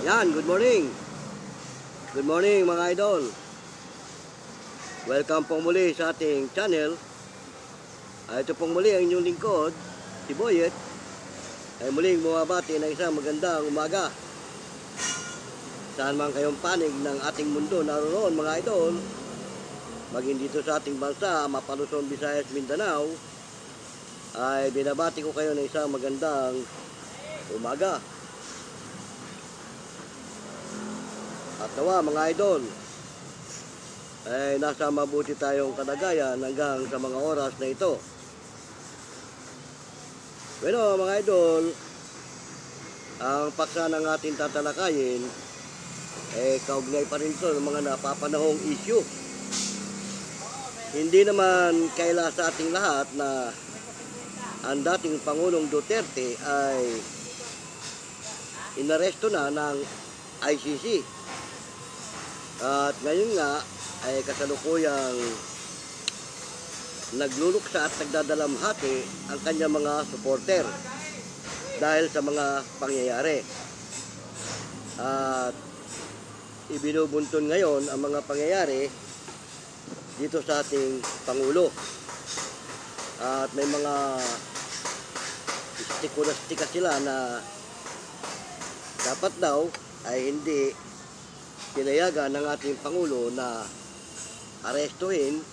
Yan, good morning. Good morning mga idol. Welcome pong muli sa ating channel. Ito pong muli ang inyong lingkod, si Boyet. Ay muling bumabati ng isang magandang umaga. Saan man kayong panig ng ating mundo naroon mga idol, maging dito sa ating bansa, Luzon, Visayas, Mindanao, ay binabati ko kayo ng isang magandang umaga. At nawa mga idol, ay nasa mabuti tayong kalagayan hanggang sa mga oras na ito. Bueno mga idol, ang paksa ng ating tatalakayin ay kaugnay pa rin ito ng mga napapanahong issue. Hindi naman kaila sa ating lahat na ang dating Pangulong Duterte ay inaresto na ng ICC. At ngayon nga ay kasalukuyang nagluluksa at nagdadalamhati ang kanyang mga supporter dahil sa mga pangyayari. At ibinubuntun ngayon ang mga pangyayari dito sa ating Pangulo. At may mga istika sila na dapat daw ay hindi pinayagan ng ating Pangulo na arestuhin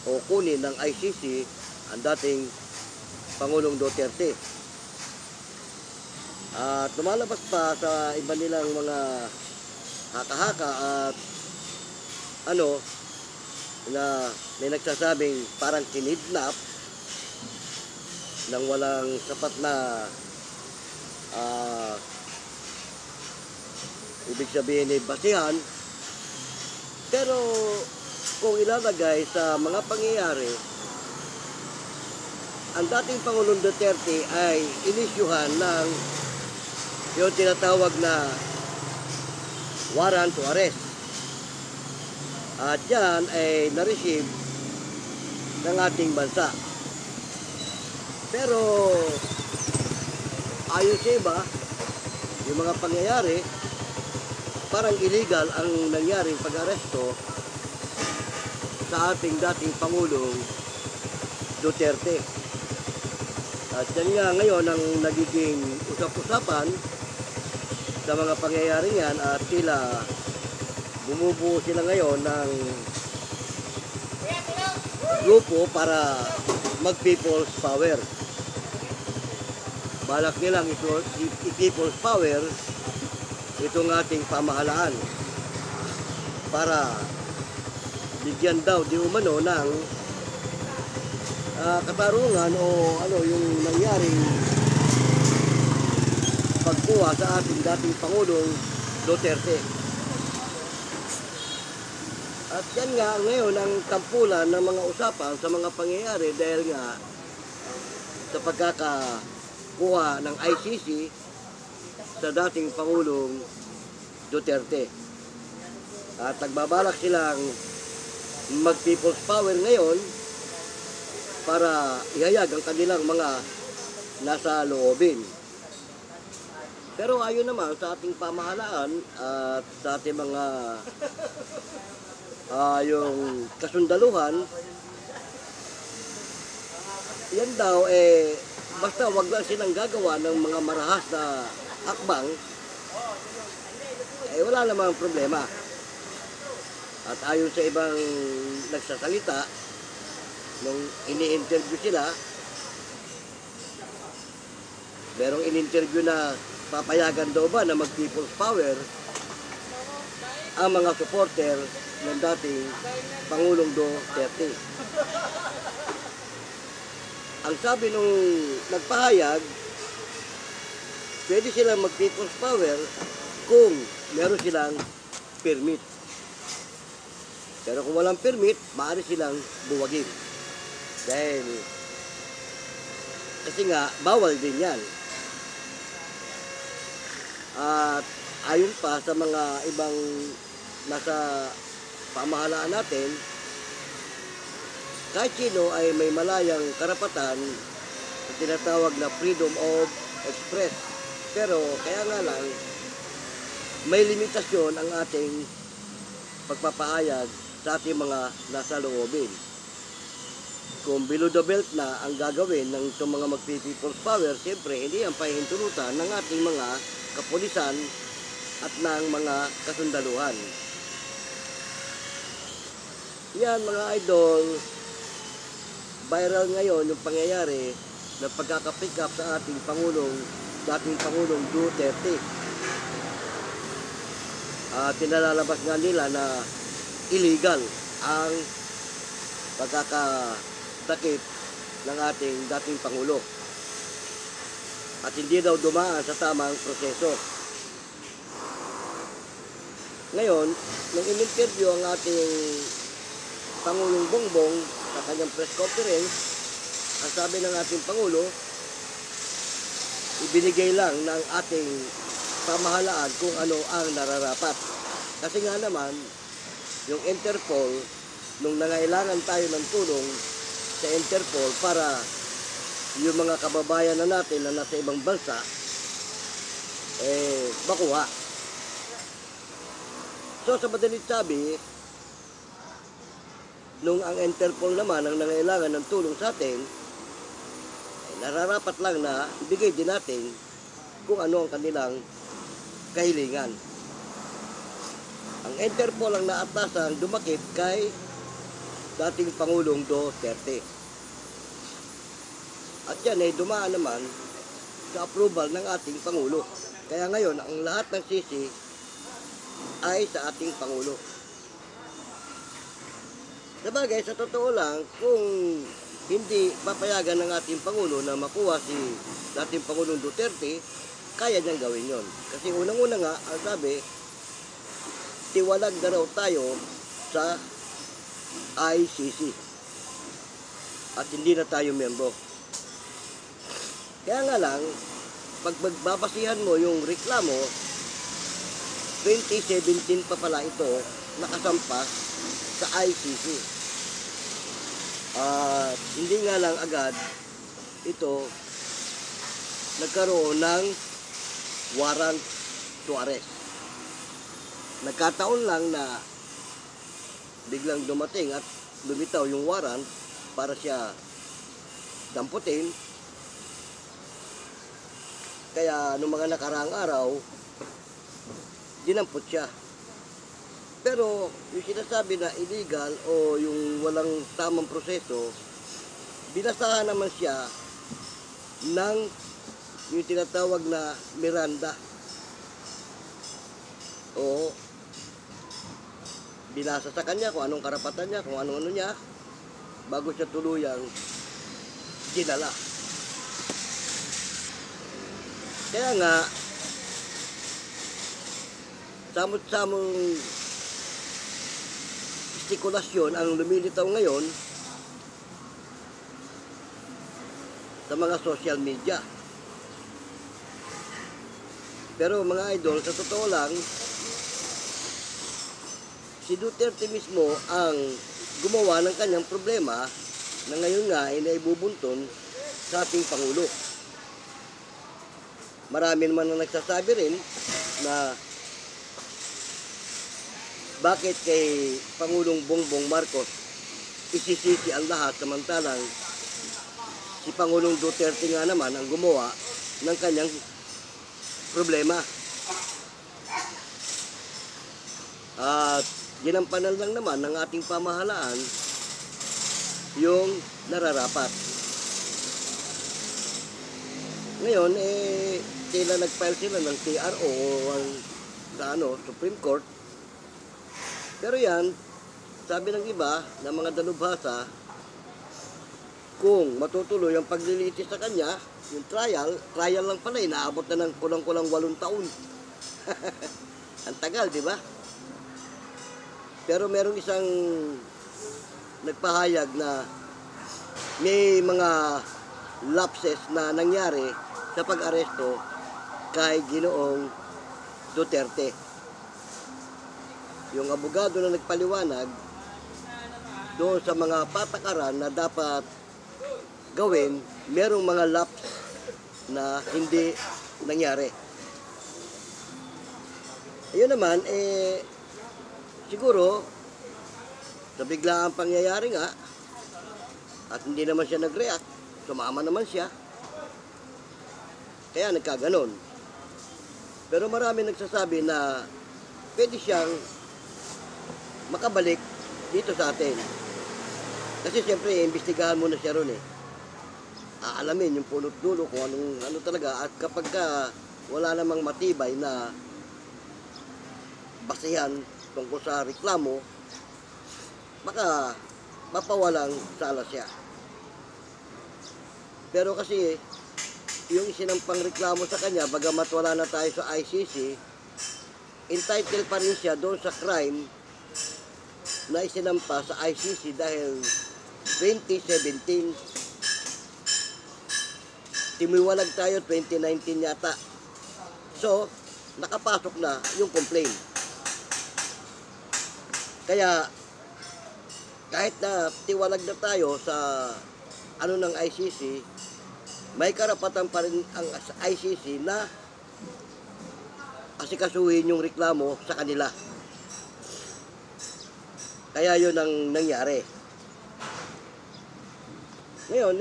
o kunin ng ICC ang dating Pangulong Duterte. At lumalabas pa sa iba nilang mga haka-haka at na may nagsasabing parang kinidnap nang walang sapat na ibig sabihin ay basihan. Pero kung ilalagay sa mga pangyayari, ang dating Pangulong Duterte ay inisyuhan ng yung tinatawag na warrant to arrest. At yan ay na-receive ng ating bansa. Pero ayon sa iba, yung mga pangyayari, parang illegal ang nangyaring pag-aresto sa ating dating Pangulong Duterte. At yan nga ngayon ang nagiging usap-usapan sa mga pangyayari yan, at sila bumubuo sila ngayon ng grupo para mag-people's power. Balak nilang i-people's power itong ating pamahalaan para bigyan daw di umano ng katarungan o yung nangyaring pagkuha sa ating dating Pangulong Duterte. At yan nga ngayon ang tampulan ng mga usapan sa mga pangyayari dahil nga sa pagkakakuha ng ICC sa dating Pangulong Duterte. At nagbabalak silang mag-people's power ngayon para ihayag ang kanilang mga nasa loobin. Pero ayon naman sa ating pamahalaan at sa ating mga yung kasundaluhan, yan daw basta wag lang silang gagawa ng mga marahas na hakbang, wala namang problema. At ayon sa ibang nagsasalita, nung ini-interview sila, merong in-interview na papayagan daw ba na mag-people's power ang mga supporter ng dating Pangulong Duterte. Ang sabi nung nagpahayag, pwede silang mag-people's power kung meron silang permit. Pero kung walang permit, maaari silang buwagin. Dahil, kasi nga, bawal din yan. At ayon pa sa mga ibang nasa pamahalaan natin, kahit sino ay may malayang karapatan na tinatawag na freedom of express. Pero kaya nga lang, may limitasyon ang ating pagpapahayag sa ating mga nasa loobin. Kung below the belt na ang gagawin ng itong mga magpi-people's power, siyempre hindi yan pahihintulutan ng ating mga kapulisan at ng mga kasundaluhan. Yan mga idol, viral ngayon yung pangyayari ng pagkakapick up sa ating dating Pangulong Duterte. Pinalalabas nga nila na illegal ang pagkakatakip ng ating dating Pangulo at hindi daw dumaan sa tamang proseso. Ngayon, nung in-interview ang ating Pangulong Bongbong sa kanyang press conference, ang sabi ng ating Pangulo, ibinigay lang ng ating pamahalaan kung ano ang nararapat. Kasi nga naman, yung Interpol, nung nangailangan tayo ng tulong sa Interpol para yung mga kababayan na natin na nasa ibang bansa, makuha. So sa madalit sabi, nung ang Interpol naman ang nangailangan ng tulong sa atin, nararapat lang na ibigay din natin kung ano ang kanilang kahilingan. Ang Interpol ang naatasang dumakip kay dating Pangulong Duterte. At yan ay dumaan naman sa approval ng ating Pangulo. Kaya ngayon, ang lahat ng sisi ay sa ating Pangulo. Sabagay, sa totoo lang, kung hindi papayagan ng ating Pangulo na makuha si dating Pangulong Duterte, kaya niyang gawin yon. Kasi unang-una nga, ang sabi, tiwalag na raw tayo sa ICC at hindi na tayo miyembro. Kaya nga lang, pag magbabasihan mo yung reklamo, 2017 pa pala ito nakasampas sa ICC. Hindi nga lang agad ito nagkaroon ng warrant to arrest. Nagkataon lang na biglang dumating at lumitaw yung warrant para siya damputin. Kaya nung mga nakaraang araw, dinampot siya. Pero yung sinasabi na illegal o yung walang tamang proseso, binasahan naman siya ng yung tinatawag na Miranda. O binasa sa kanya kung anong karapatan niya, kung ano-ano niya, bago siya tuluyang dinala. Kaya nga, samot-samong estikulasyon ang lumilitaw ngayon sa mga social media. Pero mga idol, sa totoo lang, si Duterte mismo ang gumawa ng kanyang problema na ngayon nga ay naibubunton sa ating Pangulo. Marami naman na nagsasabi rin na bakit kay Pangulong Bongbong Marcos isisisi ang lahat samantalang si Pangulong Duterte nga naman ang gumawa ng kanyang problema. At ginampanan lang naman ng ating pamahalaan yung nararapat. Ngayon, sila nag-file sila ng TRO o Supreme Court. Pero yan, sabi ng iba, ng mga dalubhasa, kung matutuloy ang paglilitis sa kanya, yung trial lang pala, naabot na ng kulang-kulang 8 taon. Ang tagal, di ba? Pero merong isang nagpahayag na may mga lapses na nangyari sa pag-aresto kay Ginoong Duterte. Yung abogado na nagpaliwanag doon sa mga patakaran na dapat gawin, merong mga lapse na hindi nangyari. Ayun naman, siguro, sa biglaang pangyayari nga, at hindi naman siya nag-react, sumama naman siya, kaya nagkaganon. Pero marami nagsasabi na pwede siyang makabalik dito sa atin. Kasi siyempre, imbestigahan muna siya ron eh. Aalamin yung punot dulo kung ano talaga. At kapag wala namang matibay na basihan tungkol sa reklamo, baka mapawalang sala siya. Pero kasi, yung sinampang reklamo sa kanya, bagamat wala na tayo sa ICC, entitled pa rin siya doon sa crime na isinampa sa ICC dahil 2017. Timiwalag tayo 2019 yata. So, nakapasok na yung complaint. Kaya, kahit na tiwalag na tayo sa ng ICC, may karapatan pa rin ang ICC na asikasuhin yung reklamo sa kanila. Kaya yun ang nangyari. Ngayon,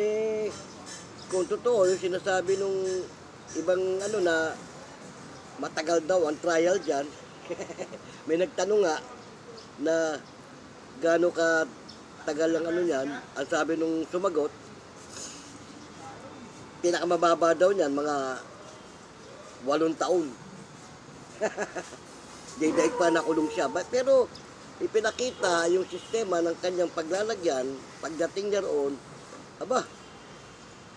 kung totoo yung sinasabi nung ibang na matagal daw ang trial dyan, may nagtanong nga na gaano ka tagal ang yan, ang sabi nung sumagot, pinakamababa daw niyan, mga 8 taon. Daig pa nakulong siya. Pero ipinakita yung sistema ng kanyang paglalagyan, pagdating niya roon,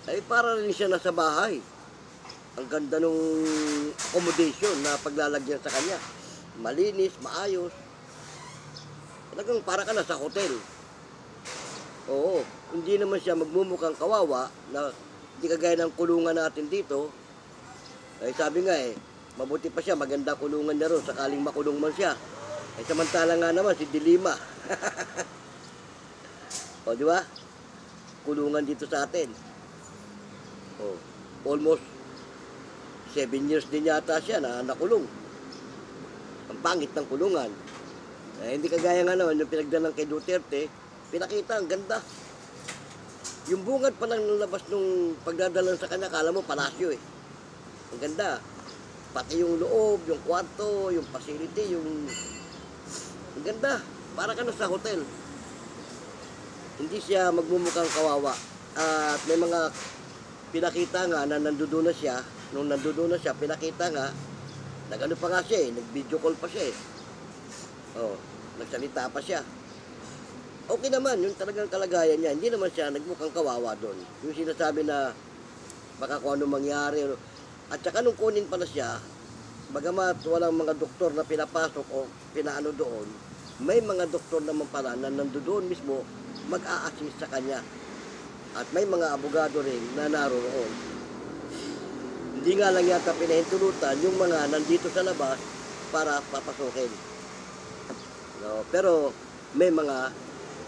ay para rin siya nasa bahay. Ang ganda nung accommodation na paglalagyan sa kanya. Malinis, maayos. Talagang para ka na sa hotel. Oo, hindi naman siya magmumukhang kawawa na hindi kagaya ng kulungan natin dito. Ay sabi nga mabuti pa siya, maganda kulungan niya ron, sakaling makulong man siya. Ay samantala nga naman si Dilima. O di ba? Kulungan dito sa atin. O, almost 7 years din yata siya na nakulong. Ang pangit ng kulungan. Hindi kagaya nga naman yung pinagdalang kay Duterte, pinakita ang ganda. Yung bungad pa lang labas nung pagdadalan sa kanya, kala mo palasyo eh. Ang ganda. Pati yung loob, yung kwarto, yung facility, ang ganda. Para ka na sa hotel. Hindi siya magmumukhang kawawa. At may mga pinakita nga na nandoon na siya. Nung nandoon na siya, pinakita nga, nag-ano pa nga siya nag-video call pa siya nagsalita pa siya. Okay naman, yung talagang kalagayan niya, hindi naman siya nagmukhang kawawa doon. Yung sinasabi na baka kung ano mangyari. At saka nung kunin pala siya, bagamat walang mga doktor na pinapasok o pinaano doon, may mga doktor naman pala na nandoon mismo mag-a-assist sa kanya. At may mga abogado rin na naroon. Hindi nga lang yata pinahintulutan yung mga nandito sa labas para papasukin. No, pero may mga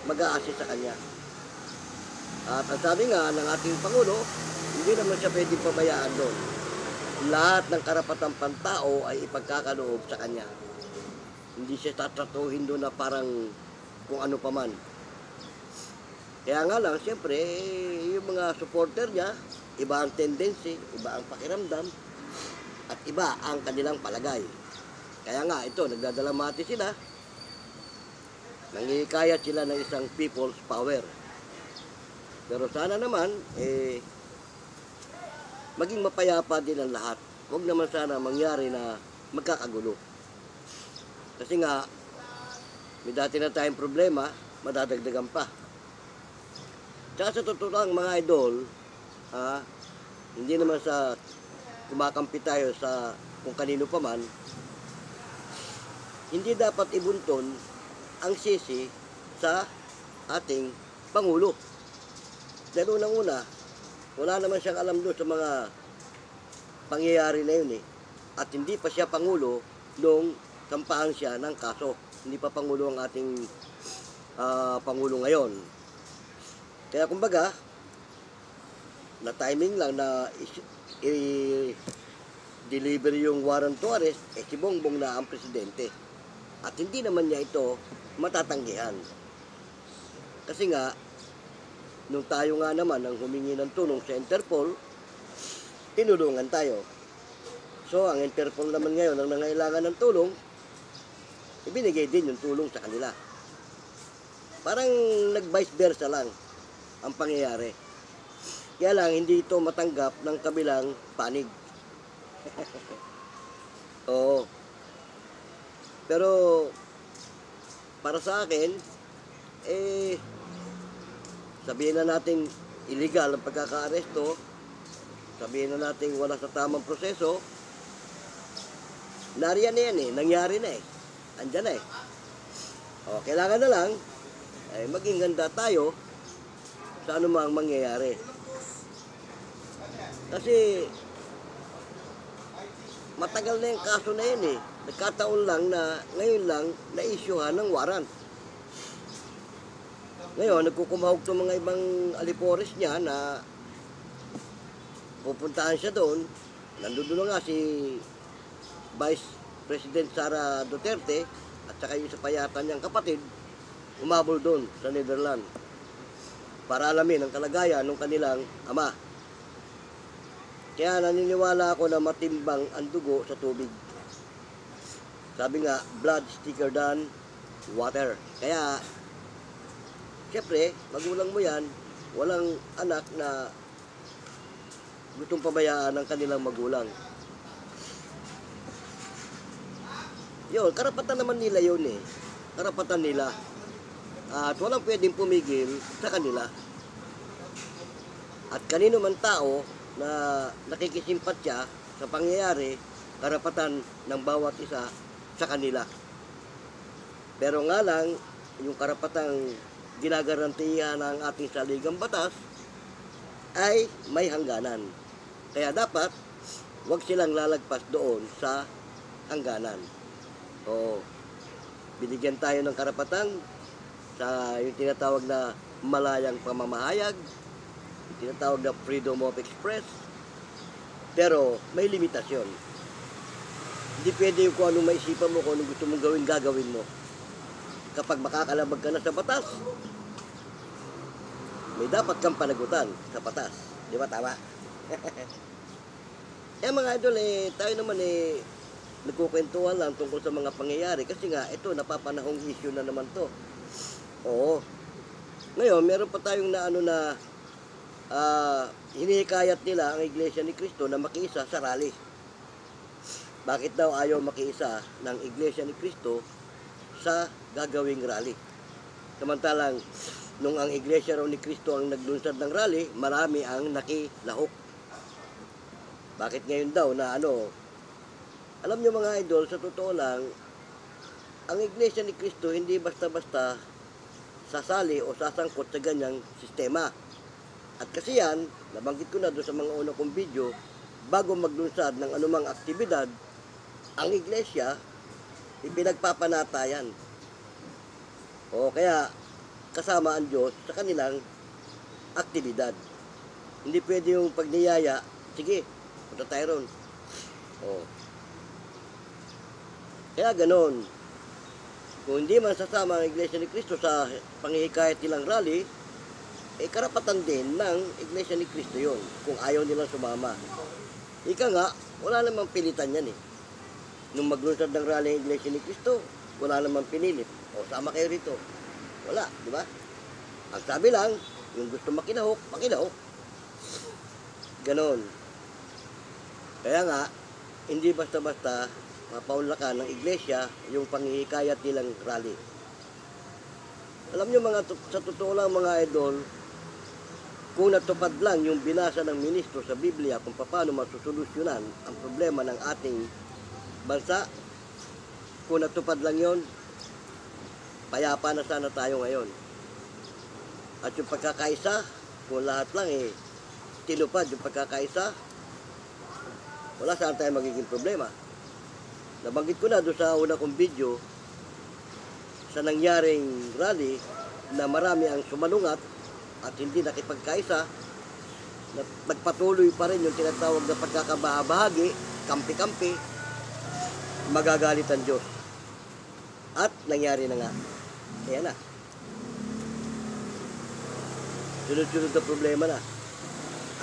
mag-a-assist sa kanya. At ang sabi nga ng ating Pangulo, hindi naman siya pwedeng pabayaan doon. Lahat ng karapatang pantao ay ipagkakaloob sa kanya. Hindi siya tatratuhin doon na parang kung ano pa man. Kaya nga lang, siyempre, yung mga supporter niya, iba ang tendency, iba ang pakiramdam, at iba ang kanilang palagay. Kaya nga, ito, nagdadalamati sila, nangihikayat sila ng isang people's power. Pero sana naman, maging mapayapa din ang lahat. Huwag naman sana mangyari na magkakagulo. Kasi nga, may dati na tayong problema, madadagdagan pa. Tsaka sa totoo lang, mga idol, hindi naman sa kumakampi tayo sa kung kanino pa man, hindi dapat ibunton ang sisi sa ating Pangulo. Dahil unang-una, wala naman siyang alam doon sa mga pangyayari na yun At hindi pa siya Pangulo nung kampahan siya ng kaso. Hindi pa Pangulo ang ating Pangulo ngayon. Kaya kumbaga, na timing lang na deliver yung warrant to arrest, si Bongbong na ang presidente. At hindi naman niya ito matatanggihan. Kasi nga, nung tayo nga naman ang humingi ng tulong sa Interpol, tinulungan tayo. So, ang Interpol naman ngayon ang nangailangan ng tulong, ibinigay din yung tulong sa kanila. Parang nag-vice versa lang ang pangyayari. Kaya lang, hindi ito matanggap ng kabilang panig. Oo. Pero, para sa akin, sabihin na natin illegal ang pagkaka-aresto, sabihin na natin wala sa tamang proseso, nariyan na yan nangyari na andyan na O, kailangan na lang, maging ganda tayo sa anumang mangyayari. Kasi, matagal na yung kaso na yan Nagkataon lang na ngayon lang na-issuehan ng warrant. Ngayon, nagkukumahog itong mga ibang alipores niya na pupuntahan siya doon. Nandun nga si Vice President Sara Duterte at saka yung sa payatan niyang kapatid, umabol doon sa Netherlands para alamin ang kalagayan ng kanilang ama. Kaya naniniwala ako na matimbang ang dugo sa tubig. Sabi nga, blood is thicker than water. Kaya, siyempre, magulang mo yan, walang anak na gustong pabayaan ng kanilang magulang. Yun, karapatan naman nila yun Karapatan nila. At walang pwedeng pumigil sa kanila. At kanino man tao na nakikisimpatya sa pangyayari, karapatan ng bawat isa sa kanila. Pero nga lang, yung karapatang ginagarantiya ng ating saligang batas ay may hangganan. Kaya dapat, huwag silang lalagpas doon sa hangganan. O, binigyan tayo ng karapatan sa yung tinatawag na malayang pamamahayag, yung tinatawag na freedom of express, pero may limitasyon. Hindi pwede yung kung anong maisipan mo, kung anong gusto mong gawin, gagawin mo. Kapag makakalabag ka na sa batas, may dapat kang panagutan sa batas. Di ba tama? Mga idol, tayo naman nagkukwentuhan lang tungkol sa mga pangyayari kasi nga, ito, napapanahong issue na naman to. Oo. Ngayon, meron pa tayong na hinihikayat nila ang Iglesia ni Cristo na makiisa sa rally. Bakit daw ayaw makiisa ng Iglesia ni Cristo sa gagawing rally? Samantalang, nung ang Iglesia raw ni Cristo ang naglunsad ng rally, marami ang nakilahok. Bakit ngayon daw na alam nyo mga idol, sa totoo lang, ang Iglesia ni Cristo hindi basta-basta sasali o sasangkot sa ganyang sistema. At kasi yan, nabanggit ko na doon sa mga una kong video, bago maglunsad ng anumang aktibidad, ang Iglesia, ipinagpapanatayan. O kaya, kasama ang Diyos sa kanilang aktibidad. Hindi pwede yung pagniyaya, sige, punta tayo ron. O. Kaya ganon. Kung hindi man sasama ang Iglesia ni Cristo sa panghihikayat nilang rally, karapatan din ng Iglesia ni Cristo yun, kung ayaw nilang sumama. Ika nga, wala namang pilitan yan Nung maglunsad ng rally ng Iglesia ni Cristo, wala namang pinilit. O, sama kayo rito. Wala, di ba? Ang sabi lang, yung gusto makinahok, makinahok. Ganon. Kaya nga, hindi basta-basta mapaunlakan ng Iglesia yung panghihikayat nilang rally. Alam nyo sa totoo lang mga idol, kung natupad lang yung binasa ng ministro sa Biblia kung paano masusolusyonan ang problema ng ating bansa, kung natupad lang yon, payapa na sana tayo ngayon. At yung pagkakaisa, kung lahat lang tinupad yung pagkakaisa, wala saan tayo magiging problema. Nabanggit ko na doon sa una kong video sa nangyaring rally na marami ang sumalungat at hindi nakipagkaisa, nagpatuloy pa rin yung tinatawag na pagkakabahagi, kampi-kampi, magagalit ang Diyos. At nangyari na nga. Ayan na. Sunod-sunod na problema na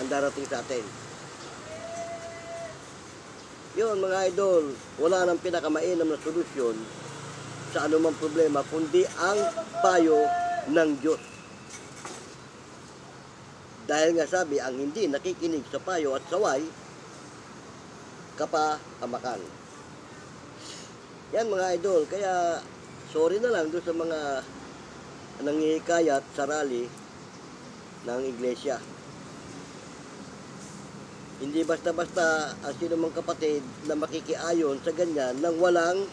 ang darating sa atin. Yun mga idol, wala nang pinakamainam na solusyon sa anumang problema kundi ang payo ng Diyos. Dahil nga sabi, ang hindi nakikinig sa payo at saway, kapahamakan. Yan mga idol, kaya sorry na lang doon sa mga nangihikayat sa rally ng iglesia. Hindi basta-basta ang sino mang kapatid na makikiayon sa ganyan nang walang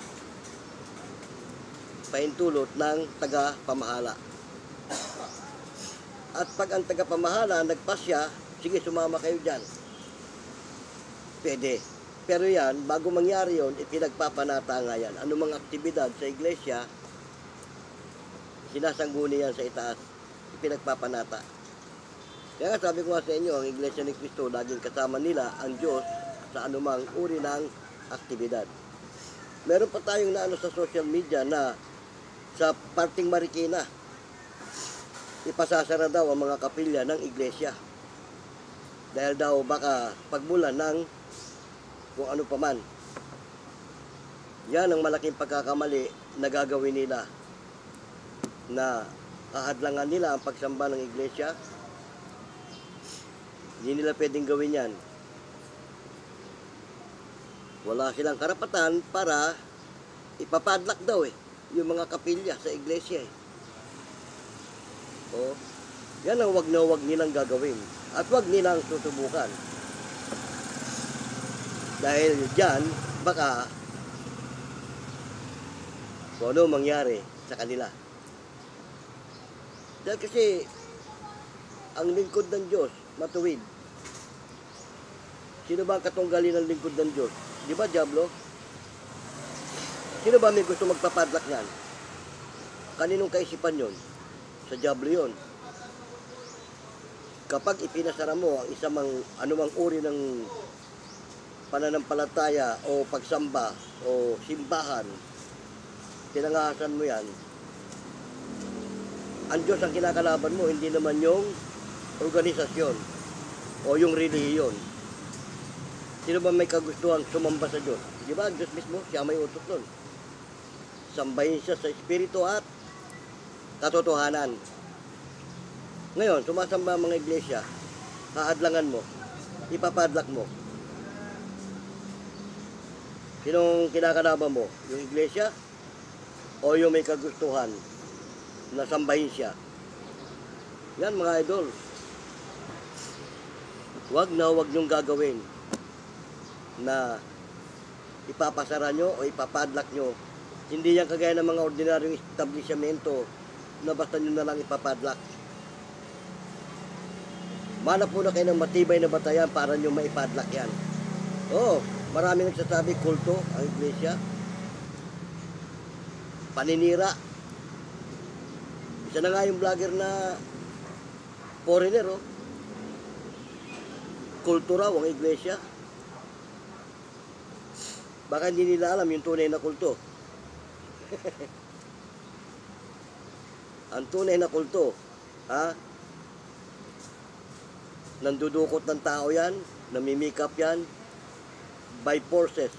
pahintulot ng taga-pamahala. At pag ang taga-pamahala nagpasya, sige sumama kayo dyan. Pwede. Pero yan, bago mangyari yon, ipinagpapanata nga yan. Anumang aktibidad sa iglesia, sinasangguni yan sa itaas. Ipinagpapanata. Kaya nga sabi ko nga sa inyo, ang Iglesia ni Cristo, laging kasama nila ang Diyos sa anumang uri ng aktibidad. Meron pa tayong naano sa social media na sa parting Marikina, ipasasara daw ang mga kapilya ng iglesia. Dahil daw baka pagmulan ng kung ano pa man. Yan ang malaking pagkakamali na gagawin nila, na kahadlangan nila ang pagsamba ng iglesia. Hindi nila pwedeng gawin yan. Wala silang karapatan para ipapadlock daw yung mga kapilya sa iglesia O, yan ang wag na wag nilang gagawin. At wag nilang susubukan. Dahil dyan, baka kung ano mangyari sa kanila. Dahil kasi ang lingkod ng Diyos matuwid. Sino ba ang katunggali ng lingkod ng Diyos? Di ba, Diablo? Sino ba may gusto magpapadlak yan? Kaninong kaisipan yon? Sa Diablo yon. Kapag ipinasara mo ang isang anumang uri ng pananampalataya o pagsamba o simbahan, tinangasan mo yan, ang Diyos ang kinakalaban mo, hindi naman yung organisasyon o yung relihiyon. Sino ba may kagustuhan sumamba sa Diyos? Di ba? Ang Diyos mismo, siya may utos nun. Sambahin siya sa espiritu at katotohanan. Ngayon, sumasamba ang mga iglesia, haadlangan mo, ipapadlak mo. Sinong kinakalaban mo? Yung iglesia o yung may kagustuhan na sambahin siya? Yan mga idol. Wag na wag niyong gagawin na ipapasara nyo o ipapadlak nyo. Hindi yan kagaya ng mga ordinaryong establishmento na basta nyo na lang ipapadlak. Manap muna kayo ng matibay na batayan para nyo maipadlak yan. Oo, marami nagsasabi kulto ang iglesia. Paninira. Isa na nga yung vlogger na foreigner, kulto raw ang iglesia. Baka hindi nila alam yung tunay na kulto. Ang tunay na kulto, nandudukot ng tao yan, namimikap yan, by forces.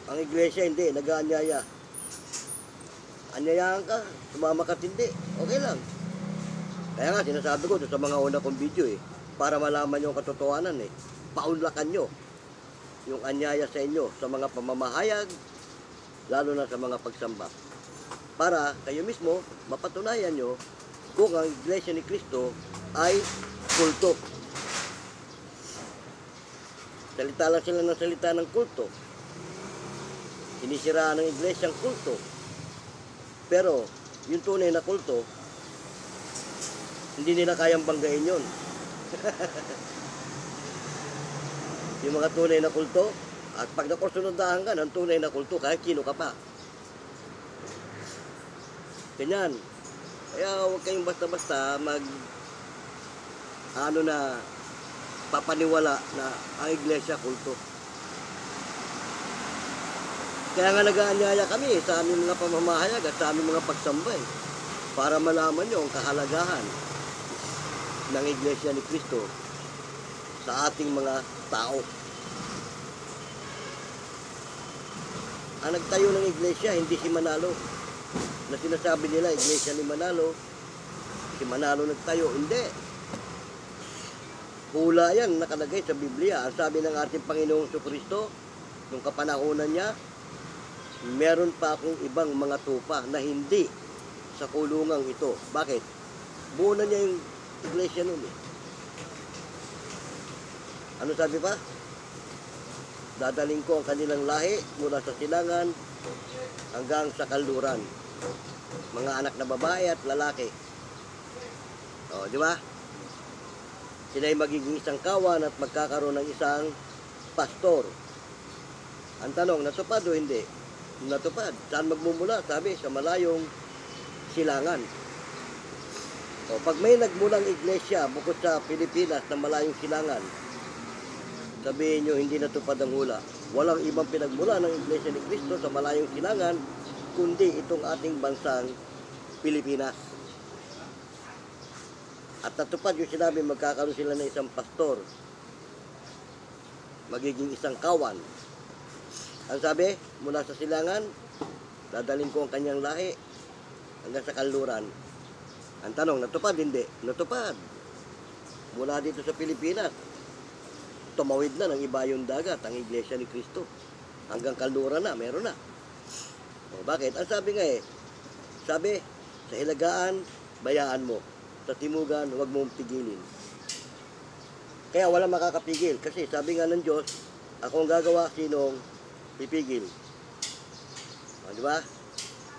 Ang iglesia hindi, nag-aanyaya. Anyayahan ka, sumama ka hindi, okay lang. Kaya nga, sinasabi ko sa mga una kong video para malaman nyo ang katotohanan paunlakan nyo yung anyaya sa inyo sa mga pamamahayag, lalo na sa mga pagsamba, para kayo mismo mapatunayan nyo kung ang Iglesia ni Cristo ay kulto. Salita lang sila ng salita ng kulto, sinisiraan ng iglesia ang kulto, pero yung tunay na kulto hindi nila kayang banggain yun. Yung mga tunay na kulto, at pag nakursunundahan ka ng tunay na kulto, kahit sino ka pa. Ganyan. Kaya huwag kayong basta-basta papaniwala na ang iglesia kulto. Kaya nga nag-aanyaya kami sa aming mga pamamahayag at sa aming mga pagsambay para malaman nyo ang kahalagahan ng Iglesia ni Cristo sa ating mga tao. Ang nagtayo ng Iglesia, hindi si Manalo. Na sinasabi nila, Iglesia ni Manalo, si Manalo nagtayo. Hindi. Hula yan nakalagay sa Biblia. Ang sabi ng ating Panginoong Kristo, nung kapanahonan niya, meron pa akong ibang mga tupa na hindi sa kulungang ito. Bakit? Buo na niya yung Iglesia nun eh. Ano sabi pa? Dadaling ko ang kanilang lahi mula sa silangan hanggang sa kanluran. Mga anak na babae at lalaki. O, di ba? Sila ay magiging isang kawan at magkakaroon ng isang pastor. Ang tanong, natupad o hindi? Natupad. Saan magmumula? Sabi, sa malayong silangan. O, pag may nagmulang iglesia bukod sa Pilipinas na malayong silangan, sabihin nyo, hindi natupad ang hula. Walang ibang pinagmula ng Iglesia ni Cristo sa malayong silangan, kundi itong ating bansang Pilipinas. At natupad yung sinabi, magkakaroon sila ng isang pastor. Magiging isang kawan. Ang sabi, mula sa silangan, dadalhin ko ang kanyang lahi hanggang sa kanluran. Ang tanong, natupad? Hindi. Natupad. Mula dito sa Pilipinas, tumawid na ng iba yung dagat, ang Iglesia ni Cristo. Hanggang kanluran na, meron na. O, bakit? Ang sabi nga sabi, sa hilagaan, bayaan mo. Sa timugan, huwag mong pigilin. Kaya wala makakapigil. Kasi sabi nga ng Diyos, ako ang gagawa, sinong pipigil. O, di ba?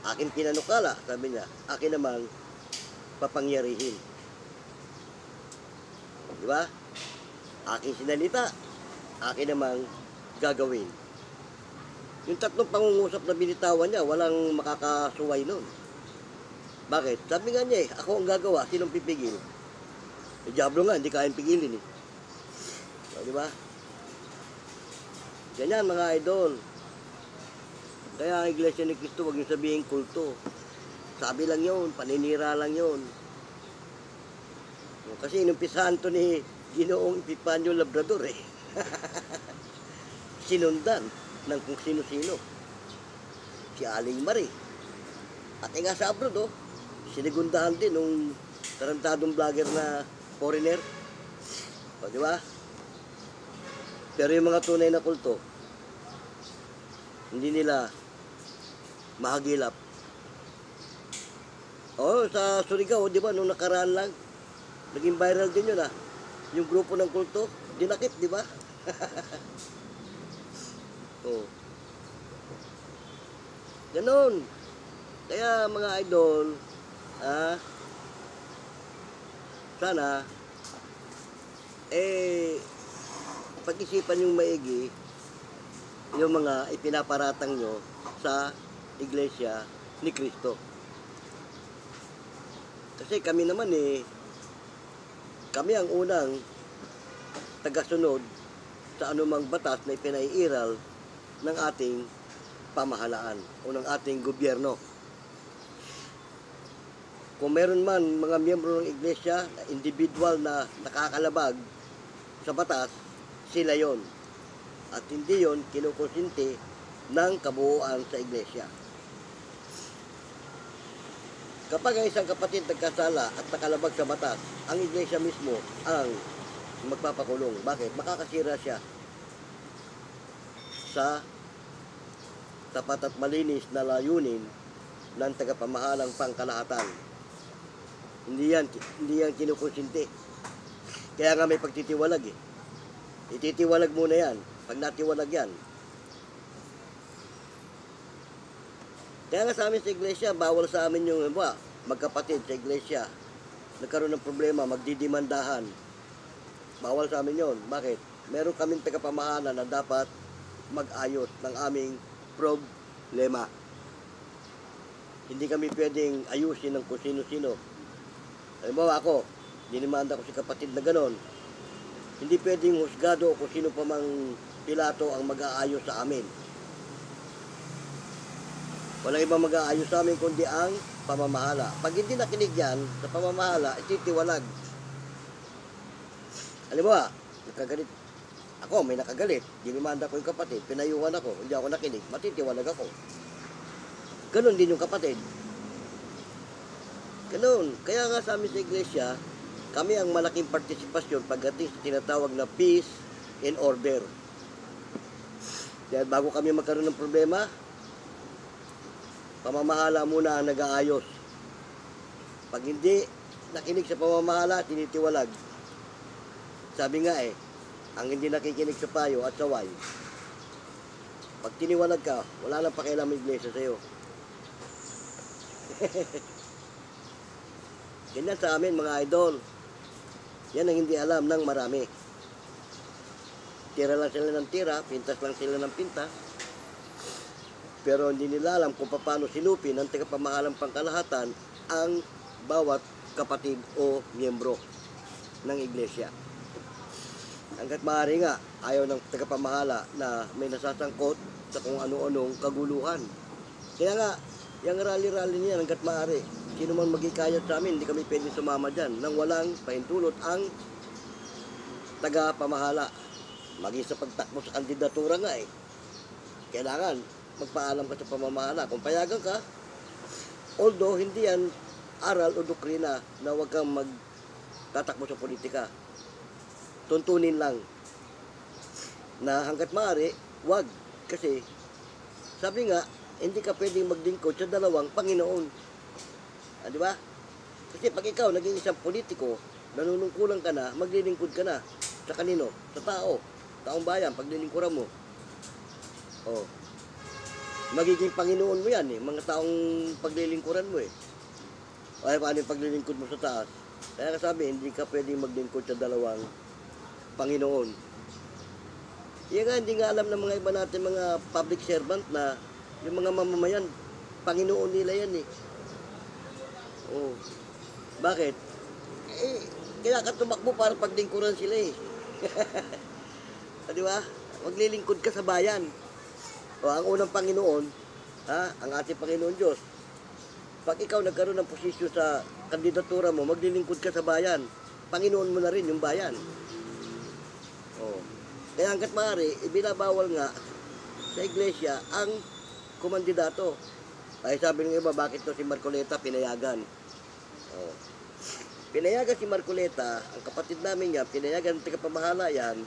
Akin pinanukala, sabi niya. Akin naman, papangyarihin. O, di ba? Aking sinalita, akin namang gagawin. Yung tatlong pangungusap na binitawan niya, walang makakasuway nun. Bakit? Sabi nga niya ako ang gagawa, sinong pipigil? Eh, Diablo nga, hindi kayang pigilin eh. So, di ba? Ganyan mga idol. Kaya ang Iglesia ni Cristo, huwag niyo sabihin kulto. Sabi lang yun, paninira lang yun. Kasi inumpisahan to ni Ginoong Epifanio Labrador eh. Sinundan ng kung sino-sino. Si Aling Marie. At nga sa abroad oh, sinigundahan din nung tarantadong vlogger na foreigner. O, di ba? Pero yung mga tunay na kulto, hindi nila mahagilap. O, sa Surigao, di ba, nung nakaraan lang, naging viral din yun ah. Yung grupo ng kulto, dinakip, di ba? Oh. Ganon. Kaya mga idol, sana, pag-isipan yung maigi, yung mga ipinaparatang nyo sa Iglesia ni Cristo. Kasi kami naman kami ang unang tagasunod sa anumang batas na ipinaiiral ng ating pamahalaan o ng ating gobyerno. Kung meron man mga miyembro ng iglesia, individual na nakakalabag sa batas, sila yon. At hindi yon kinukonsinti ng kabuuan sa iglesia. Kapag ang isang kapatid nagkasala at nakalabag sa batas, ang iglesia mismo ang magpapakulong. Bakit? Makakasira siya sa tapat at malinis na layunin ng tagapamahalang pangkalahatan. Hindi yan kinukonsinti. Kaya nga may pagtitiwalag eh. Ititiwalag muna yan. Pag natiwalag yan. Kaya nga sa amin sa iglesia, bawal sa amin yung magkapatid sa iglesia. Nagkaroon ng problema, magdidimandahan. Bawal sa amin yun. Bakit? Meron kaming tagapamahalan na dapat mag-ayos ng aming problema. Hindi kami pwedeng ayusin ng kung sino-sino. Halimbawa ako, dinimanda ko si kapatid na ganon. Hindi pwedeng husgado o kung sino pa mang Pilato ang mag-aayos sa amin. Walang ibang mag-aayos sa amin kundi ang pamamahala. Pag hindi nakinig yan sa pamamahala, ititiwalag. Alam mo nakagalit. Ako, may nakagalit. Dinimanda ko yung kapatid. Pinayuhan ako. Hindi ako nakinig. Matitiwalag ako. Ganun din yung kapatid. Ganun. Kaya nga sa amin sa iglesia, kami ang malaking partisipasyon pagdating sa tinatawag na peace and order. Dahil bago kami magkaroon ng problema, pamamahala muna ang nag-aayos. Pag hindi nakinig sa pamamahala, tinitiwalag. Sabi nga ang hindi nakikinig sa payo at saway, pag tiniwalag ka, wala nang pakialam ang iglesia sa'yo. Ganyan sa amin mga idol. Yan ang hindi alam ng marami. Tira lang sila ng tira, pintas lang sila ng pintas. Pero hindi nila alam kung paano silupin ng tagapamahalang pangkalahatan ang bawat kapatid o miyembro ng iglesia. Hanggat maaari nga, ayaw ng tagapamahala na may nasasangkot sa kung ano-anong kaguluhan. Kaya nga, yung rally-rally niya hanggat maaari, sino man magikayat sa amin, hindi kami pwedeng sumama dyan nang walang pahintulot ang tagapamahala. Maging sa pagtakbo sa kandidatura nga kailangan magpaalam ka sa pamamahala. Kung payagan ka, although hindi yan aral o doktrina na huwag kang magtatakbo sa politika. Tuntunin lang na hanggat maaari, wag. Kasi, sabi nga, hindi ka pwedeng maglingkod sa dalawang Panginoon. Di ba? Kasi pag ikaw naging isang politiko, nanunungkulan ka na, maglilingkod ka na. Sa kanino? Sa tao. Taong bayan, paglilingkuran mo. Magiging Panginoon mo yan mga taong paglilingkuran mo Ay, paano yung paglilingkod mo sa taas? Kaya kasabi, hindi ka pwedeng maglingkod sa dalawang Panginoon. Yan nga, hindi nga alam ng mga iba natin, mga public servant na yung mga mamamayan, Panginoon nila yan Bakit? Kaya ka tumakbo para paglingkuran sila Di ba? Maglilingkod ka sa bayan. Ang unang Panginoon, ang ating Panginoon Diyos. Pag ikaw nagkaroon ng posisyon sa kandidatura mo, maglilingkod ka sa bayan. Panginoon mo na rin yung bayan. Kaya hanggat maaari, ibinabawal nga sa iglesia ang kumandidato. Ay sabi ng iba, bakit to si Marcoleta pinayagan? Pinayagan si Marcoleta, ang kapatid namin niya, pinayagan ng tagapamahala yan,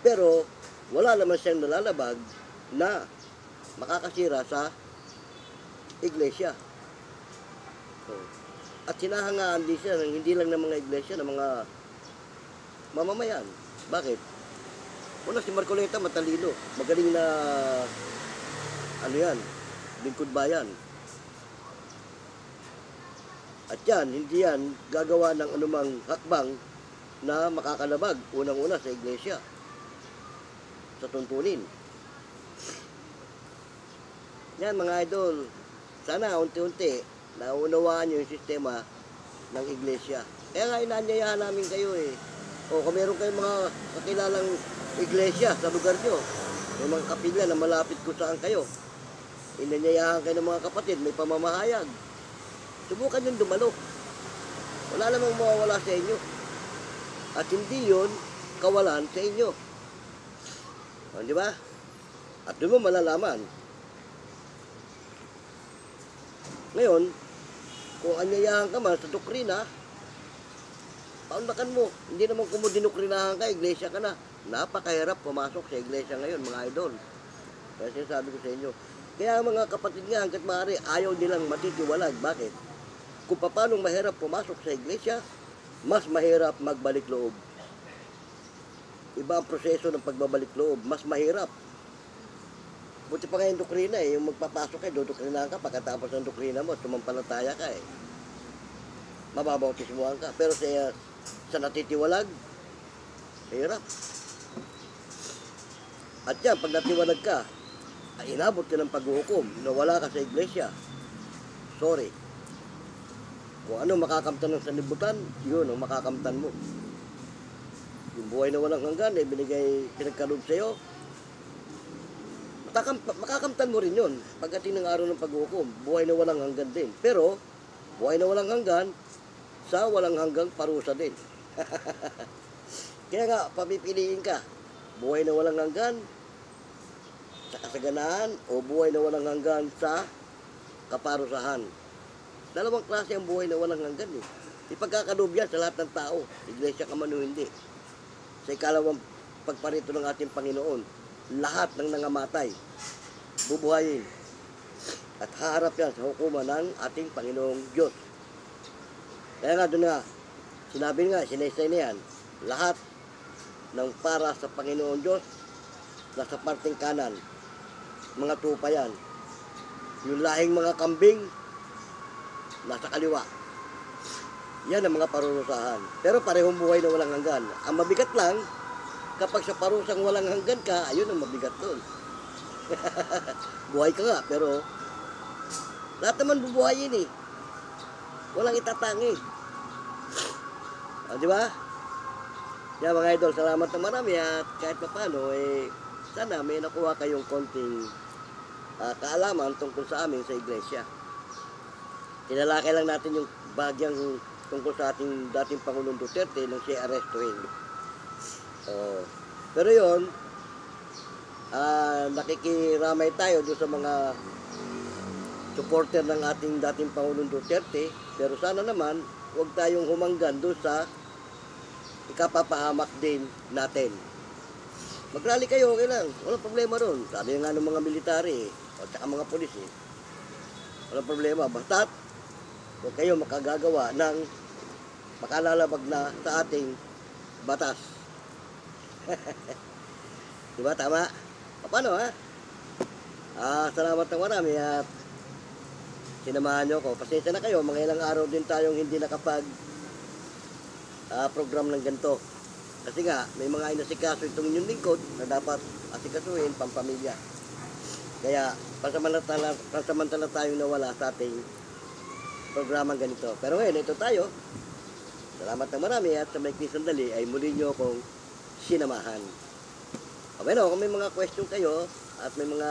pero wala naman siyang nalalabag na makakasira sa iglesia. At sinahangaan din siya, hindi lang ng mga iglesia, ng mga mamamayan. Bakit? Una, si Marcoleta matalino, magaling na lingkod bayan. At yan, hindi yan gagawa ng anumang hakbang na makakalabag unang-una sa iglesia, sa tuntunin. Yan mga idol, sana unti-unti naunawaan nyo yung sistema ng iglesia. Kaya nga inaanyayahan namin kayo kung meron kayong mga kakilalang iglesia sa lugar nyo, may mga kapilya na malapit kung saan kayo, inanyayahan kayo ng mga kapatid, may pamamahayag, subukan yung dumalo. Wala namang mawawala sa inyo. At hindi yun kawalan sa inyo. Di ba? At doon mo malalaman. Ngayon, kung anyayahan ka man sa doktrina, paundakan mo. Hindi naman kung mo dinukrinahan ka, iglesia ka na. Napakahirap pumasok sa iglesia ngayon, mga idol. Kaya sinasabi ko sa inyo. Kaya mga kapatid nga, hanggat maaari, ayaw nilang matitiwalag. Bakit? Kung paano mahirap pumasok sa iglesia, mas mahirap magbalik loob. Iba ang proseso ng pagbabalik loob, mas mahirap. Buti pa nga yung doktrina yung magpapasok dodokrinahan ka, pagkatapos ng doktrina mo, sumampalataya ka mababautismuhan ka. Pero sa natitiwalag, hirap. At yan, pag natiwalag ka, inabot ka ng paghuhukom na wala ka sa iglesia. Sorry. Kung ano makakamtan ng sanlibutan, yun ang makakamtan mo. Yung buhay na walang hanggan, pinagkaloob sa'yo, makakamtan mo rin yun. Pagdating ng araw ng paghukom, buhay na walang hanggan din. Pero, buhay na walang hanggan, sa walang hanggang parusa din. Kaya nga, papipiliin ka. Buhay na walang hanggan, sa kasaganaan, o buhay na walang hanggan sa kaparusahan. Dalawang klase ang buhay na walang hanggan eh. Ipagkakalob yan sa lahat ng tao, iglesia ka man o hindi. Sa ikalawang pagparito ng ating Panginoon, lahat ng nangamatay, bubuhayin. At haharap yan sa hukuman ng ating Panginoong Diyos. Kaya nga doon nga, sinabi nga, sinaysay na yan, lahat ng para sa Panginoon Diyos, nasa parting kanan, mga tupa yan. Yung lahing mga kambing, nasa kaliwa. Yan ang mga parurusahan. Pero parehong buhay na walang hanggan. Ang mabigat lang, kapag sa parusang walang hanggan ka, ayun ang mabigat doon. Buhay ka nga, pero lahat naman bubuhayin eh. Walang itatangi. Di ba? Yan mga idol, salamat na marami at kahit pa paano, sana may nakuha kayong konting kaalaman tungkol sa amin sa iglesia. Tinalakay lang natin yung bagyang tungkol sa ating dating Pangulong Duterte nung siya arestuhin. Pero yun, nakikiramay tayo doon sa mga supporter ng ating dating Pangulong Duterte. Pero sana naman, huwag tayong humanggan doon sa ikapapahamak din natin. Mag-rally kayo, okay lang. Walang problema ron. Sabi nga ng mga military o saka mga pulis walang problema. Basta huwag kayo makagagawa ng makalalabag na sa ating batas. Diba? Tama? Paano ha? Salamat ng marami at sinamahan nyo ko. Pasensya na kayo. Mga ilang araw din tayong hindi nakapag program ng ganito. Kasi nga, may mga inasikaso itong inyong lingkod na dapat asikasuhin pampamilya. Kaya, pansamantala tayong nawala sa ating programang ganito. Pero ngayon, ito tayo. Salamat ng marami at sa may sandali ay muli nyo akong sinamahan. Okay no, kung may mga question kayo at may mga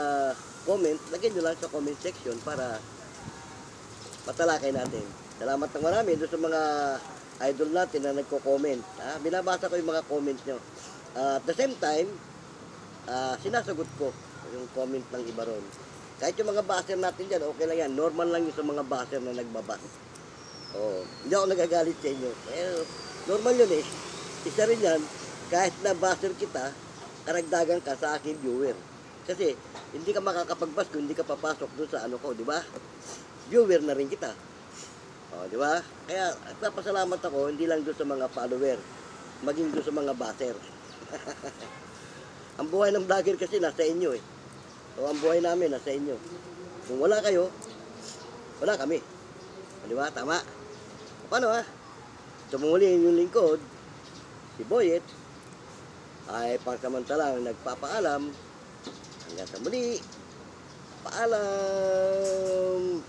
comment, lagyan nyo lang sa comment section para matalakay natin. Salamat ng marami doon sa mga idol natin na nagko-comment. Binabasa ko yung mga comments nyo. At the same time, sinasagot ko yung comment ng iba ron. Kahit yung mga baser natin dyan, okay lang yan. Normal lang yung sa mga baser na nagbabas. Hindi ako nagagalit sa inyo. Normal yun eh. Isa rin yan, kahit na baser kita, karagdagan ka sa aking viewer. Kasi, hindi ka makakapagbas kung hindi ka papasok doon sa ano ko, di ba? Viewer na rin kita. Di ba? Kaya, nagpapasalamat ako, hindi lang doon sa mga follower, maging doon sa mga baser. Ang buhay ng vlogger kasi nasa inyo eh. Ang buhay namin nasa inyo. Kung wala kayo, wala kami. Di ba? Tama. Paano ha? Tumuli yung lingkod, si Boyet, ay pangsamantalang nagpapaalam. Hanggang sa muli. Paalam!